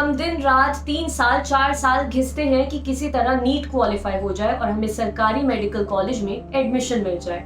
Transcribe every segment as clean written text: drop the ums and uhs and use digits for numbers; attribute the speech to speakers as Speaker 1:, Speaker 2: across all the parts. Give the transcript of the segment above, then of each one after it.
Speaker 1: हम दिन रात 3 साल 4 साल घिसते हैं कि किसी तरह नीट क्वालिफाई हो जाए और हमें सरकारी मेडिकल कॉलेज में एडमिशन मिल जाए।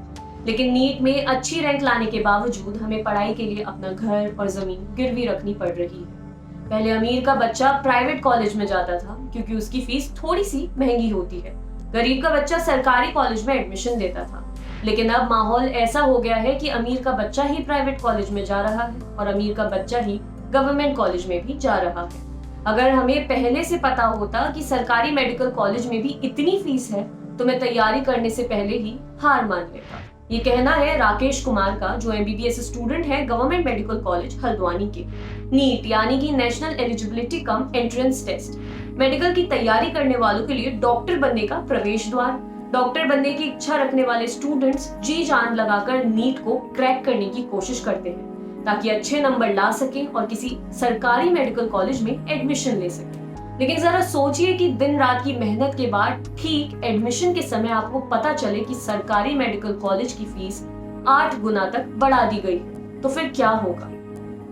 Speaker 1: लेकिन नीट में अच्छी रैंक लाने के बावजूद हमें पढ़ाई के लिए अपना घर और जमीन गिरवी रखनी पड़ रही है। पहले अमीर का बच्चा प्राइवेट कॉलेज में जाता था क्योंकि उसकी फीस थोड़ी सी महंगी होती है। गरीब का बच्चा सरकारी कॉलेज में एडमिशन लेता था। लेकिन अब माहौल ऐसा हो गया है कि अमीर का बच्चा ही प्राइवेट कॉलेज में जा रहा है और अमीर का बच्चा ही गवर्नमेंट कॉलेज में भी जा रहा है। अगर हमें पहले से पता होता कि सरकारी मेडिकल कॉलेज में भी इतनी फीस है तो मैं तैयारी करने से पहले ही हार मान लेता। ये कहना है राकेश कुमार का, जो एमबीबीएस स्टूडेंट है गवर्नमेंट मेडिकल कॉलेज हल्द्वानी के। नीट यानी कि national eligibility cum entrance test medical की तैयारी करने वालों के लिए डॉक्टर बनने का प्रवेश द्वार। डॉक्टर बनने की इच्छा रखने वाले स्टूडेंट्स जी जान लगाकर नीट को क्रैक करने की कोशिश करते हैं ताकि अच्छे नंबर ला सकें और किसी सरकारी मेडिकल कॉलेज में एडमिशन ले सकें। लेकिन जरा सोचिए कि दिन रात की मेहनत के बाद ठीक एडमिशन के समय आपको पता चले कि सरकारी मेडिकल कॉलेज की फीस 8 गुना तक बढ़ा दी गई, तो फिर क्या होगा।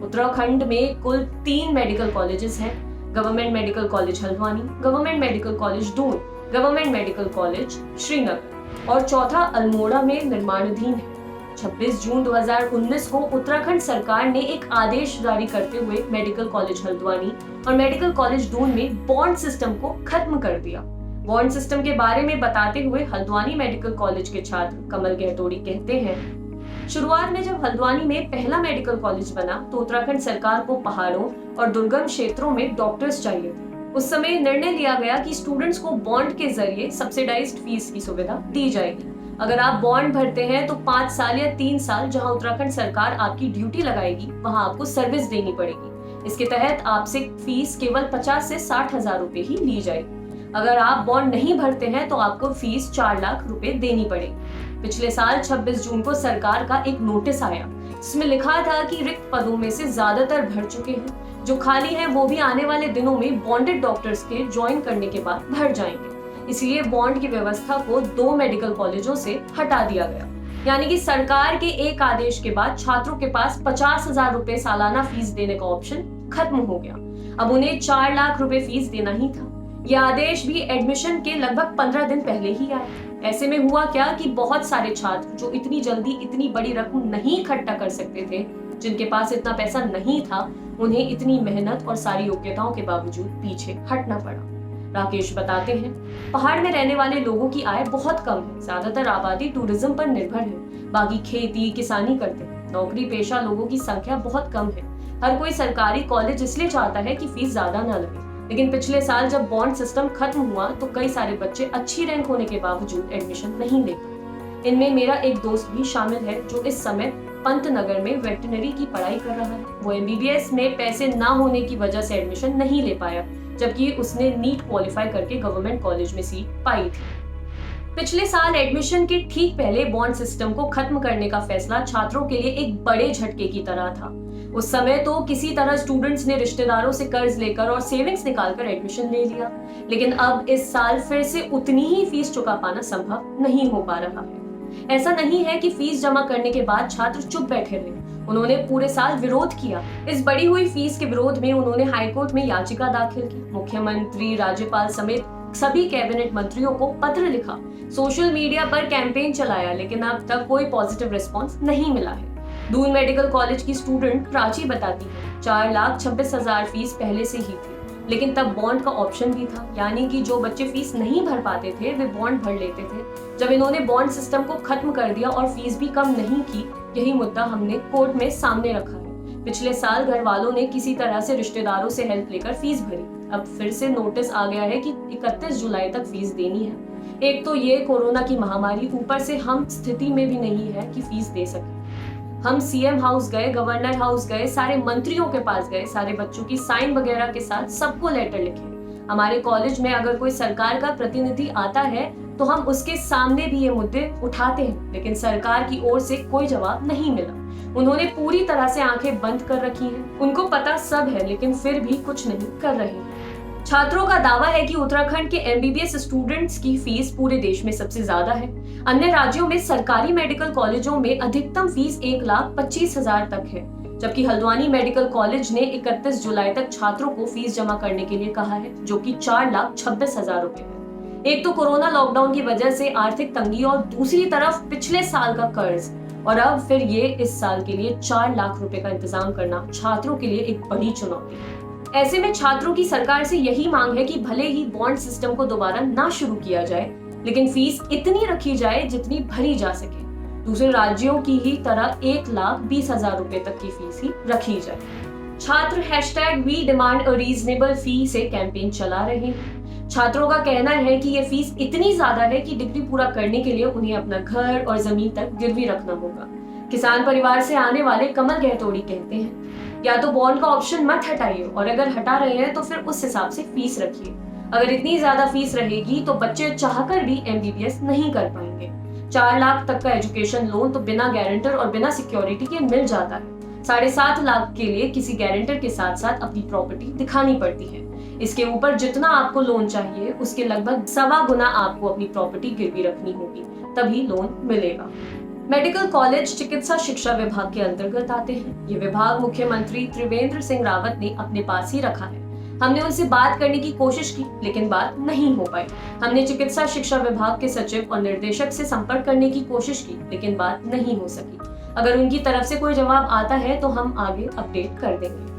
Speaker 1: उत्तराखंड में कुल 3 मेडिकल कॉलेजेस हैं, government medical college Haldwani, government medical college Doon, government medical college Srinagar और चौथा अल्मोड़ा में निर्माणाधीन है। 26 जून 2019 को उत्तराखंड सरकार ने एक आदेश जारी करते हुए मेडिकल कॉलेज हल्द्वानी और मेडिकल कॉलेज दून में बॉन्ड सिस्टम को खत्म कर दिया। बॉन्ड सिस्टम के बारे में बताते हुए हल्द्वानी मेडिकल कॉलेज के छात्र कमल गहतोड़ी कहते हैं, शुरुआत में जब हल्द्वानी में पहला मेडिकल कॉलेज बना तो उत्तराखंड सरकार को पहाड़ों और दुर्गम क्षेत्रों में डॉक्टर्स चाहिए थे। उस समय निर्णय लिया गया कि स्टूडेंट्स को बॉन्ड के जरिए सब्सिडाइज्ड फीस की सुविधा दी जाएगी। अगर आप बॉन्ड भरते हैं तो 5 साल या 3 साल जहां उत्तराखंड सरकार आपकी ड्यूटी लगाएगी वहां आपको सर्विस देनी पड़ेगी। इसके तहत आपसे फीस केवल 50 से 60 हजार रुपए ही ली जाएगी। अगर आप बॉन्ड नहीं भरते हैं तो आपको फीस 4 लाख रुपए देनी पड़ेगी। पिछले साल 26 जून को सरकार का एक नोटिस आया जिसमें लिखा था कि रिक्त पदों में से ज्यादातर भर चुके हैं, जो खाली हैं वो भी आने वाले दिनों में बॉन्डेड डॉक्टर्स के ज्वाइन करने के बाद भर जाएंगे। इसलिए बॉन्ड की व्यवस्था को 2 मेडिकल कॉलेजों से हटा दिया गया। यानी कि सरकार के एक आदेश के बाद छात्रों के पास 50 हजार रुपए सालाना फीस देने का ऑप्शन खत्म हो गया। अब उन्हें 4 लाख रुपए फीस देना ही था। यह आदेश भी एडमिशन के लगभग 15 दिन पहले ही आया। ऐसे में हुआ क्या कि बहुत सारे छात्र जो इतनी जल्दी इतनी बड़ी रकम नहीं इकट्ठा कर सकते थे, जिनके पास इतना पैसा नहीं था, उन्हें इतनी मेहनत और सारी योग्यताओं के बावजूद पीछे हटना पड़ा। राकेश बताते हैं, पहाड़ में रहने वाले लोगों की आय बहुत कम है। ज्यादातर आबादी टूरिज्म पर निर्भर है, बाकी खेती किसानी करते हैं। नौकरी पेशा लोगों की संख्या बहुत कम है। हर कोई सरकारी कॉलेज इसलिए चाहता है कि फीस ज्यादा न लगे। लेकिन पिछले साल जब बॉन्ड सिस्टम खत्म हुआ तो कई सारे बच्चे अच्छी रैंक होने के बावजूद एडमिशन नहीं ले पाए। इनमें मेरा एक दोस्त भी शामिल है जो इस समय पंतनगर में वेटरनरी की पढ़ाई कर रहा है। वो एमबीबीएस में पैसे ना होने की वजह से एडमिशन नहीं ले पाया, जबकि उसने नीट क्वालिफाई करके गवर्नमेंट कॉलेज में सीट पाई थी। पिछले साल एडमिशन के ठीक पहले बॉन्ड सिस्टम को खत्म करने का फैसला छात्रों के लिए एक बड़े झटके की तरह था। उस समय तो किसी तरह स्टूडेंट्स ने रिश्तेदारों से कर्ज लेकर और सेविंग्स निकालकर एडमिशन ले लिया, लेकिन अब इस साल फिर से उतनी ही फीस चुका पाना संभव नहीं हो पा रहा है। ऐसा नहीं है कि फीस जमा करने के बाद छात्र चुप बैठे रहे, उन्होंने पूरे साल विरोध किया। इस बढ़ी हुई फीस के विरोध में उन्होंने हाईकोर्ट में याचिका दाखिल की, मुख्यमंत्री, राज्यपाल समेत सभी कैबिनेट मंत्रियों को पत्र लिखा, सोशल मीडिया पर कैंपेन चलाया, लेकिन अब तक कोई पॉजिटिव रिस्पॉन्स नहीं मिला है। दून मेडिकल कॉलेज की स्टूडेंट प्राची बताती है, 4,26,000 फीस पहले से ही थी, लेकिन तब बॉन्ड का ऑप्शन भी था, यानी कि जो बच्चे फीस नहीं भर पाते थे वे बॉन्ड भर लेते थे। जब इन्होंने बॉन्ड सिस्टम को खत्म कर दिया और फीस भी कम नहीं की, यही मुद्दा हमने कोर्ट में सामने रखा है। पिछले साल घर वालों ने किसी तरह से रिश्तेदारों से हेल्प लेकर फीस भरी। अब फिर से नोटिस आ गया है कि 31 जुलाई तक फीस देनी है। एक तो ये कोरोना की महामारी, ऊपर से हम स्थिति में भी नहीं है कि फीस दे सके। हम सीएम हाउस गए, गवर्नर हाउस गए, सारे मंत्रियों के पास गए, सारे बच्चों की साइन वगैरह के साथ सबको लेटर लिखे। हमारे कॉलेज में अगर कोई सरकार का प्रतिनिधि आता है तो हम उसके सामने भी ये मुद्दे उठाते हैं, लेकिन सरकार की ओर से कोई जवाब नहीं मिला। उन्होंने पूरी तरह से आंखें बंद कर रखी हैं। उनको पता सब है, लेकिन फिर भी कुछ नहीं कर रहे हैं। छात्रों का दावा है कि उत्तराखंड के एमबीबीएस स्टूडेंट्स की फीस पूरे देश में सबसे ज्यादा है। अन्य राज्यों में सरकारी मेडिकल कॉलेजों में अधिकतम फीस 1,25,000 तक है। जबकि हल्द्वानी मेडिकल कॉलेज ने 31 जुलाई तक छात्रों को फीस जमा करने के लिए कहा है, जो कि 4,26,000 रुपए है। एक तो कोरोना लॉकडाउन की वजह से आर्थिक तंगी और दूसरी तरफ पिछले साल का कर्ज और अब फिर ये इस साल के लिए 4 लाख रुपए का इंतजाम करना छात्रों के लिए एक बड़ी चुनौती है। ऐसे में छात्रों की सरकार से यही मांग है कि भले ही बॉन्ड सिस्टम को दोबारा ना शुरू किया जाए, लेकिन फीस इतनी रखी जाए जितनी भरी जा सके। दूसरे राज्यों की ही तरह 1,20,000 रुपए तक की फीस ही रखी जाए। छात्र #We demand a reasonable fee से कैंपेन चला रहे हैं। छात्रों का कहना है कि ये फीस इतनी ज्यादा है कि डिग्री पूरा करने के लिए उन्हें अपना घर और जमीन तक गिरवी रखना होगा। किसान परिवार से आने वाले कमल गहतोड़ी कहते हैं, या तो बॉन्ड का ऑप्शन मत हटाइए और अगर हटा रहे हैं तो फिर उस हिसाब से फीस रखिए। अगर इतनी ज्यादा फीस रहेगी तो बच्चे चाहकर भी MBBS नहीं कर पाएंगे। 4 लाख तक का एजुकेशन लोन तो बिना गारंटर और बिना सिक्योरिटी के मिल जाता है। 7.5 लाख के लिए किसी गारंटर के साथ साथ अपनी प्रॉपर्टी दिखानी पड़ती है। इसके ऊपर जितना आपको लोन चाहिए उसके लगभग 1.25 गुना आपको अपनी प्रॉपर्टी गिरवी रखनी होगी, तभी लोन मिलेगा। मेडिकल कॉलेज चिकित्सा शिक्षा विभाग के अंतर्गत आते हैं। ये विभाग मुख्यमंत्री त्रिवेंद्र सिंह रावत ने अपने पास ही रखा है। हमने उनसे बात करने की कोशिश की, लेकिन बात नहीं हो पाई। हमने चिकित्सा शिक्षा विभाग के सचिव और निर्देशक से संपर्क करने की कोशिश की, लेकिन बात नहीं हो सकी। अगर उनकी तरफ से कोई जवाब आता है तो हम आगे अपडेट कर देंगे।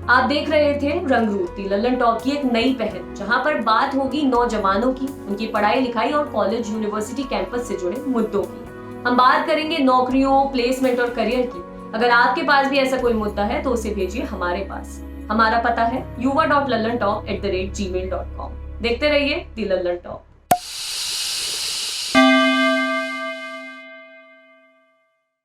Speaker 1: आप देख रहे थे रंगरूट, लल्लन टॉक की एक नई पहल, जहां पर बात होगी नौजवानों की, उनकी पढ़ाई लिखाई और कॉलेज यूनिवर्सिटी कैंपस से जुड़े मुद्दों की। हम बात करेंगे नौकरियों, प्लेसमेंट और करियर की। अगर आपके पास भी ऐसा कोई मुद्दा है तो उसे भेजिए हमारे पास। हमारा पता है yuva.lallantalk@gmail.com। देखते रहिए दी लल्लन टॉक।